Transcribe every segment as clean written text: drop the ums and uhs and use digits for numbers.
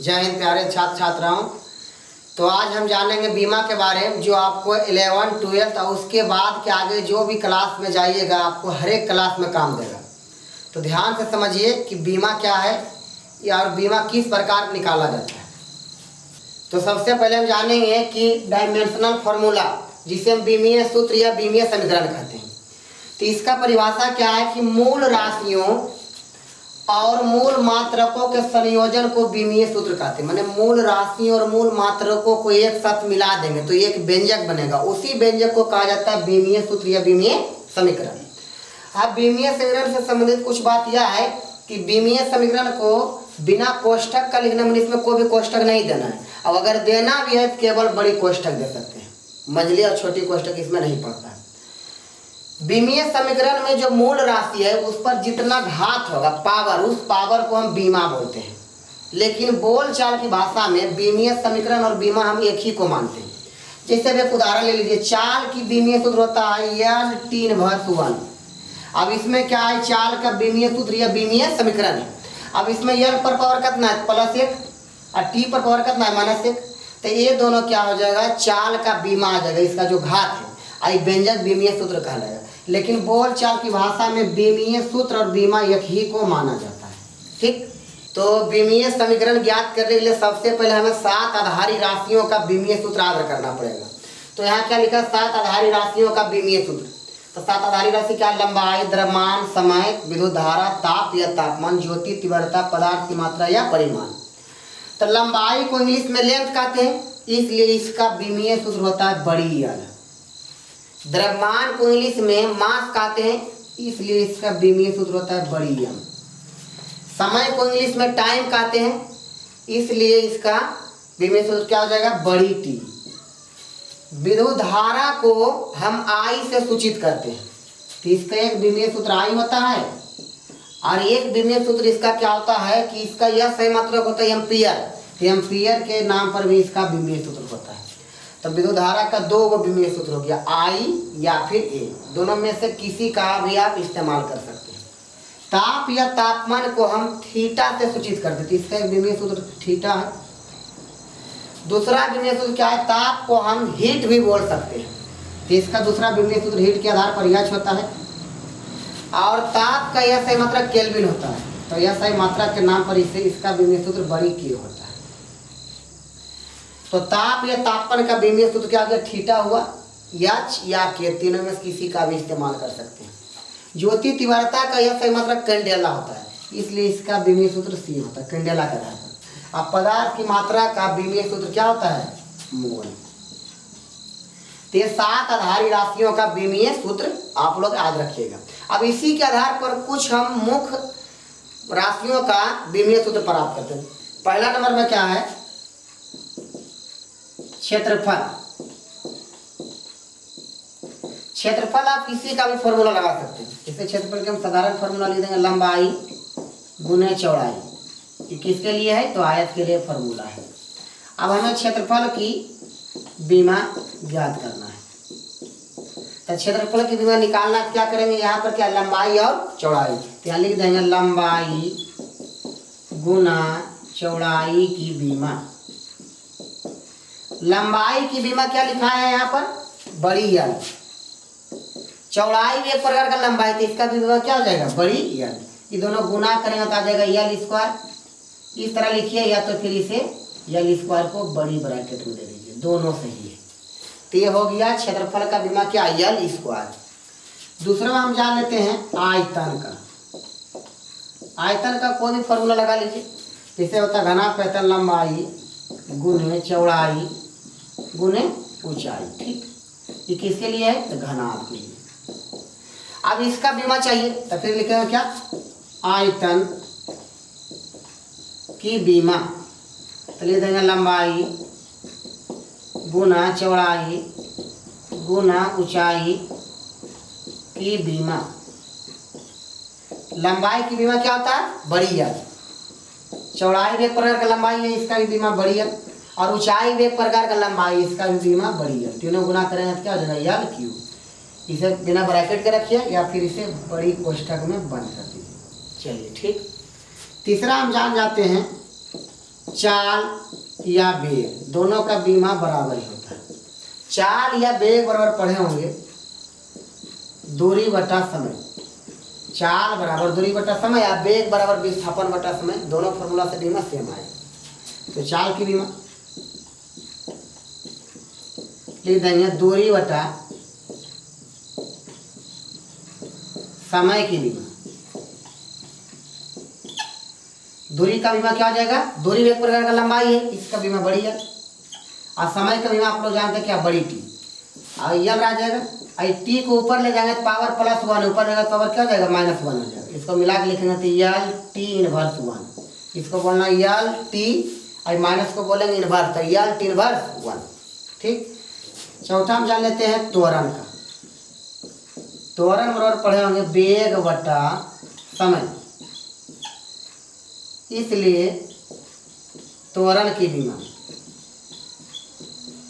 जय हिंद प्यारे छात्र छात्राओं। तो आज हम जानेंगे बीमा के बारे में, जो आपको 11, 12 और उसके बाद के आगे जो भी क्लास में जाइएगा आपको हर एक क्लास में काम देगा। तो ध्यान से समझिए कि बीमा क्या है और बीमा किस प्रकार निकाला जाता है। तो सबसे पहले हम जानेंगे कि डायमेंशनल फार्मूला, जिसे हम बीमीय सूत्र या बीमीय समीकरण कहते हैं। तो इसका परिभाषा क्या है कि मूल राशियों और मूल मात्रकों के संयोजन को बीमीय सूत्र कहते हैं। माने मूल राशियों और मूल मात्रकों को एक साथ मिला देंगे तो एक व्यंजक बनेगा, उसी व्यंजक को कहा जाता है बीमीय सूत्र या बीमीय समीकरण। अब बीमीय समीकरण से संबंधित कुछ बात यह है कि बीमीय समीकरण को बिना कोष्ठक का लिखना, मैंने इसमें कोई भी कोष्ठक नहीं देना है। अब अगर देना भी है तो केवल बड़ी कोष्ठक दे सकते हैं, मंझली और छोटी कोष्ठक इसमें नहीं पड़ता है। बीमीय समीकरण में जो मूल राशि है उस पर जितना घात होगा पावर, उस पावर को हम बीमा बोलते हैं। लेकिन बोलचाल की भाषा में बीमीय समीकरण और बीमा हम एक ही को मानते हैं। जैसे अब एक उदाहरण ले लीजिए, चाल की बीमीय सूत्र होता है L/1। अब इसमें क्या है, चाल का बीमीय सूत्र या बीमीय समीकरण है। अब इसमें L पर पावर कितना है +1 और T पर पावर कितना है -1। तो ये दोनों क्या हो जाएगा, चाल का बीमा आ जाएगा, इसका जो घात है आई व्यंजक बीमीय सूत्र कहलाएगा। लेकिन बोलचाल की भाषा में बीमीय सूत्र और बीमा एक ही को माना जाता है। ठीक, तो बीमीय समीकरण ज्ञात करने के लिए सबसे पहले हमें 7 आधारी राशियों का बीमीय सूत्र याद करना पड़ेगा। तो यहाँ क्या लिखा है, 7 आधारी राशियों का बीमीय सूत्र। तो 7 आधारी राशि क्या, लंबाई, द्रव्यमान, समय, विद्युत धारा, ताप या तापमान, ज्योति, तीव्रता, पदार्थ की मात्रा या परिमाण। तो लंबाई को इंग्लिश में लेंथ कहते हैं, इसलिए इसका बीमीय सूत्र होता है बड़ी L। द्रव्यमान को इंग्लिश में मास कहते हैं, इसलिए इसका बीमीय सूत्र होता है बड़ी M। समय को इंग्लिश में टाइम कहते हैं, इसलिए इसका बीमीय सूत्र क्या हो जाएगा, बड़ी T। विद्युत धारा को हम I से सूचित करते हैं, तो इसका एक बीमीय सूत्र I होता है। और एक बीमीय सूत्र इसका क्या होता है कि इसका यह सही मात्रक होता है एम्पियर। तो एम्पियर के नाम पर भी इसका बीमीय सूत्र होता है। तो विद्युत धारा का 2 बीमीय सूत्र हो गया, I या फिर A, दोनों में से किसी का भी आप इस्तेमाल कर सकते हैं। ताप या तापमान को हम थीटा से सूचित करते हैं, तो इसका एक बीमीय सूत्र थीटा है। दूसरा बीमीय सूत्र क्या है, ताप को हम हीट भी बोल सकते हैं, तो इसका दूसरा बीमीय सूत्र हीट के आधार पर यह होता है। और ताप का यह सही मात्रा केल्विन होता है, तो यह सही मात्रा के नाम पर इसे इसका बीमीय सूत्र बड़ी K होता है। तो ताप या तापमान का बीमीय सूत्र क्या हो गया, थीटा हुआ, H या K, तीनों में किसी का भी इस्तेमाल कर सकते हैं। ज्योति तीव्रता का यह सही मात्रा कैंडेला होता है, इसलिए इसका बीमीय सूत्र C होता है, कैंडेला का आधार पर। अब पदार्थ की मात्रा का बीमीय सूत्र क्या होता है, मोल। तो ये 7 आधारी राशियों का बीमीय सूत्र आप लोग याद रखिएगा। अब इसी के आधार पर कुछ हम मुख्य राशियों का बीमीय सूत्र प्राप्त करते हैं। पहला नंबर में क्या है, क्षेत्रफल। क्षेत्रफल आप किसी का भी फॉर्मूला लगा सकते हैं। जैसे क्षेत्रफल के हम साधारण फॉर्मूला लिख देंगे, लंबाई गुने चौड़ाई। ये किसके लिए है, तो आयत के लिए फॉर्मूला है। अब हमें क्षेत्रफल की बीमा ज्ञात करना है। तो क्षेत्रफल की बीमा निकालना क्या करेंगे, यहाँ पर क्या, लंबाई और चौड़ाई। तो यहाँ लिख देंगे लंबाई गुना चौड़ाई की बीमा। लंबाई की बीमा क्या लिखा है यहाँ पर, बड़ी L। चौड़ाई भी एक प्रकार का लंबाई, तो इसका बीमा क्या हो जाएगा, बड़ी L। ये दोनों गुना करेंगे तो आ जाएगा L²। इस तरह लिखिए, या तो फिर इसे L² को बड़ी ब्रैकेट में दे दीजिए, दोनों सही है। तो ये हो गया क्षेत्रफल का बीमा क्या, L²। दूसरा हम जान लेते हैं आयतन का। आयतन का कोई भी फॉर्मूला लगा लीजिए। जैसे होता है घना पैतन लंबाई गुने चौड़ाई गुने ऊंचाई। ठीक, ये किसके लिए है, तो घनाभ के लिए। अब इसका बीमा चाहिए तो फिर लिखेंगे क्या, आयतन की बीमा। तो लिख देंगे लंबाई गुना चौड़ाई गुना ऊंचाई की बीमा। लंबाई की बीमा क्या होता है, बड़ी L। चौड़ाई भी एक प्रकार का लंबाई है, इसका भी बीमा बड़ी L। और ऊंचाई भी एक प्रकार का लंबाई, इसका भी बीमा बड़ी L। तीनों गुना करेंगे तो क्या हो जाएगा, L3। इसे बिना ब्रैकेट के रखिए या फिर इसे बड़ी कोष्ठक में बंद कर दीजिए। चलिए ठीक। तीसरा हम जान जाते हैं चाल या वेग दोनों का बीमा बराबर ही होता है। चाल या वेग बराबर पढ़े होंगे दूरी बटा समय। चाल बराबर दूरी बटा समय या वेग बराबर विस्थापन बटा समय, दोनों फॉर्मूला से बीमा सेम आए। तो चाल की बीमा लिख देंगे दूरी बटा समय की बीमा। दूरी का बीमा क्या हो जाएगा, दूरी एक प्रकार का लंबाई है, इसका बीमा बड़ी है। और समय का बीमा आप लोग जानते हैं क्या, बड़ी टी। और यल आ जाएगा, टी को ऊपर ले जाएंगे तो पावर +1, ऊपर जाएगा पावर क्या हो जाएगा -1 हो जाएगा। इसको मिला के लिखेंगे तो यल टी इनवर्स 1। इसको बोलना यल टी और माइनस को बोलेंगे इनवर्स, तो यल टी इनवर्स 1। ठीक। चौथा हम जान लेते हैं त्वरण का। त्वरण बराबर पढ़े होंगे वेग बटा समय, इसलिए त्वरण की बीमा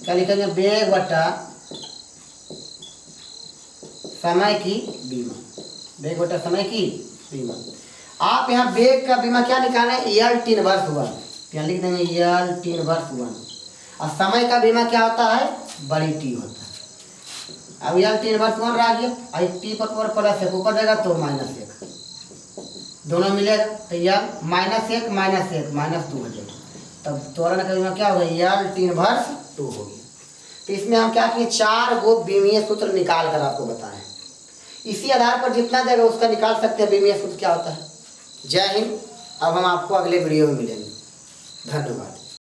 क्या लिखेंगे, वेग बटा समय की बीमा। वेग बटा समय की बीमा। आप यहाँ वेग का बीमा क्या निकालना है, यल टी इनवर्स 1, यहाँ लिख देंगे यल टी इनवर्स 1। और समय का बीमा क्या होता है, बड़ी टी होता है। अब यल टी इनवर्स 1 रह गया, और टी पर +1 ऊपर जाएगा तो -1, दोनों मिलेगा तो यल -1 -1 -2 हो जाएगा। तब त्वरण का बीमा क्या होगा, यल टी इनवर्स 2 हो गया। तो इसमें हम क्या किए, 4 गो बीमीय सूत्र निकाल कर आपको बताएं। इसी आधार पर जितना देगा उसका निकाल सकते हैं बीमीय सूत्र क्या होता है। जय हिंद। अब हम आपको अगले वीडियो में मिलेंगे। धन्यवाद।